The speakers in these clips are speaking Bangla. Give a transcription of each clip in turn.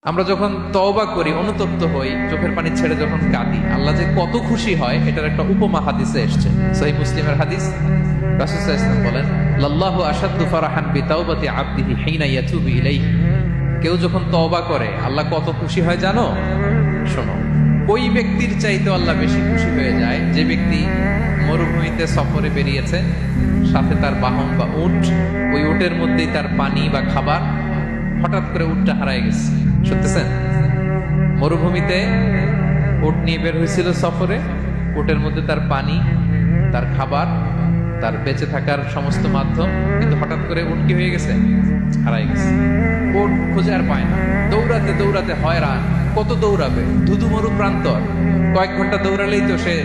আমরা যখন তওবা করি, অনুতপ্ত হই, চোখের পানি ছেড়ে যখন কাঁদি, আল্লাহ যে কত খুশি হয় এটার একটা উপমা হাদিসে এসেছে। সহিহ মুসলিমের হাদিস, রাসূল সাল্লাল্লাহু আলাইহি ওয়াসাল্লাম বলেন, লাল্লাহু আশাদ্দু ফারাহান বিতাওবাতি আবদিহি হিনা ইয়াতুবু ইলাইহি। কেউ যখন তওবা করে আল্লাহ কত খুশি হয় জানো? শোনো, ওই ব্যক্তির চাইতে আল্লাহ বেশি খুশি হয়ে যায় যে ব্যক্তি মরুভূমিতে সফরে বেরিয়েছে, সাথে তার বাহন বা উট, ওই উটের মধ্যেই তার পানি বা খাবার, হঠাৎ করে উটটা হারায় গেছে। শুনতেছেন? মরুভূমিতে উট নিয়ে বের হয়েছিল সফরে, উটের মধ্যে তার পানি, তার খাবার, তার বেঁচে থাকার সমস্ত মাধ্যম, কিন্তু হঠাৎ করে উট কি হয়ে গেছে? হারায় গেছে। উট খুঁজে আর পায় না, দৌড়াতে দৌড়াতে হয়রান। কত দৌড়াবে? ধুধু মরু প্রান্তর, কয়েক ঘন্টা দৌড়ালেই তো সে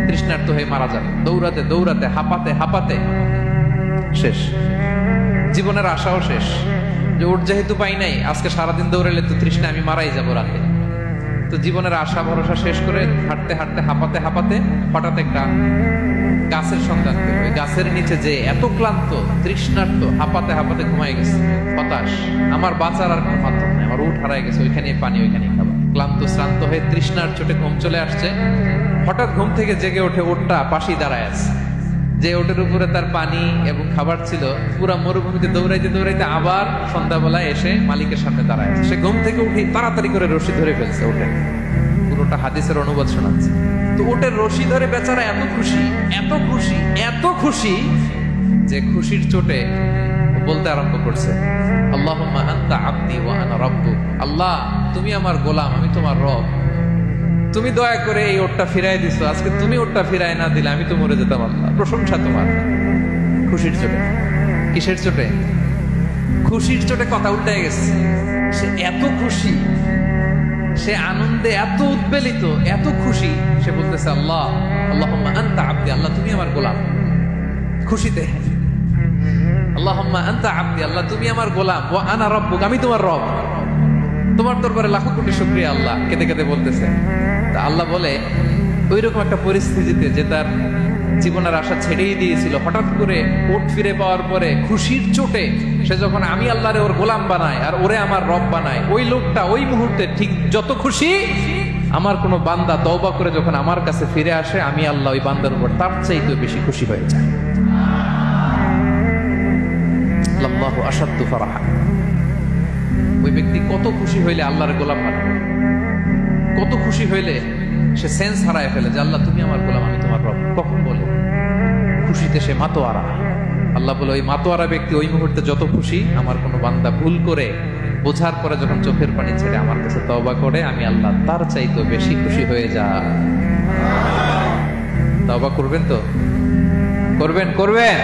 তৃষ্ণার্ত হয়ে মারা যাবে। দৌড়াতে দৌড়াতে হাঁপাতে হাঁপাতে শেষ, জীবনের আশাও শেষ। যে উট যেহেতু পাই নাই, আজকে সারাদিন দৌড়ালে তো তৃষ্ণা আমি মারাই যাবো রাতে। তো জীবনের আশা ভরসা শেষ করে হাঁটতে হাঁটতে হাঁপাতে হাঁপাতে হঠাৎ একটা গাছের সন্ধান পেল। ওই গাছের নিচে যে এত ক্লান্ত, তৃষ্ণার্ত, হাঁপাতে হাঁপাতে ঘুমাই গেছে, হতাশ, আমার বাঁচার আর কোনো মাধ্যম নেই, আমার উট হারাই গেছে, ওইখানে পানি, ওইখানে খাবার। ক্লান্ত শ্রান্ত হয়ে তৃষ্ণার চোটে ঘুম চলে আসছে। হঠাৎ ঘুম থেকে জেগে ওঠে, উটটা পাশেই দাঁড়ায় আছে। যে ওটের উপরে তার পানি এবং খাবার ছিল, পুরা মরুভূমিতে দৌড়াইতে দৌড়াইতে আবার সন্ধ্যাবেলায় এসে মালিকের সামনে দাঁড়ায়। সে ঘুম থেকে উঠে তাড়াতাড়ি করে রশি ধরে ফেলছে ওটে। পুরোটা হাদিসের অনুবাদ শোনাচ্ছে। তো ওটের রশি ধরে বেচারা এত খুশি, এত খুশি, এত খুশি যে খুশির চোটে বলতে আরম্ভ করছে, আল্লাহুম্মা আনতা আবদি ওয়া আনা রাব্বুক। আল্লাহ, তুমি আমার গোলাম, আমি তোমার রব। তুমি দয়া করে এই ওটটা ফিরাই দিছো, আজকে তুমি ওটটা ফিরাই না দিলে আমি তো মরে যেতাম। আল্লাহ, প্রশংসা তোমার। খুশির চোটে। কিসের চোটে? খুশির চোটে কথা উল্টে গেছে। সে এত খুশি, সে আনন্দে এত উদ্বেলিত, এত খুশি, সে বলতেছে, আল্লাহ, আল্লাহুম্মা আনতা আবদি, আল্লাহ তুমি আমার গোলাম। খুশিতে আল্লাহুম্মা আনতা আবদি, আল্লাহ তুমি আমার গোলাম, ওয়া আনা রাব্বুক, আমি তোমার রব। তোমার দরবারে লাখো কোটি শুকরিয়া। আল্লাহ কেঁদে কেঁদে বলতেছে। তা আল্লাহ বলে, ওইরকম একটা পরিস্থিতিতে যে তার জীবনের আশা ছেড়েই দিয়েছিল, হঠাৎ করে উট ফিরে পাওয়ার পরে খুশির চোটে সে যখন আমি আল্লাহরে ওর গোলাম বানায় আর ওরে আমার রব বানায়, ওই লোকটা ওই মুহূর্তে ঠিক যত খুশি, আমার কোনো বান্দা তওবা করে যখন আমার কাছে ফিরে আসে, আমি আল্লাহ ওই বান্দার উপর তার চাইতে বেশি খুশি হয়ে যায়। আল্লাহু আশাদ্দু ফারাহা। ওই ব্যক্তি কত খুশি হইলে আল্লাহর গোলাম বানাবে, কত খুশি হইলে সে সেন্স হারায় ফেলে যে আল্লাহ তুমি আমার গোলাম, আমি তোমার রব। কখন বলে? খুশিতে সে মাতোয়ারা। আল্লাহ বলে, ওই মাতোয়ারা ব্যক্তি ওই মুহূর্তে যত খুশি, আমার কোনো বান্দা ভুল করে বোঝার পরে যখন চোখের পানি ছেড়ে আমার কাছে তওবা করে, আমি আল্লাহ তার চাইতে বেশি খুশি হয়ে যায়। তওবা করবেন তো? করবেন?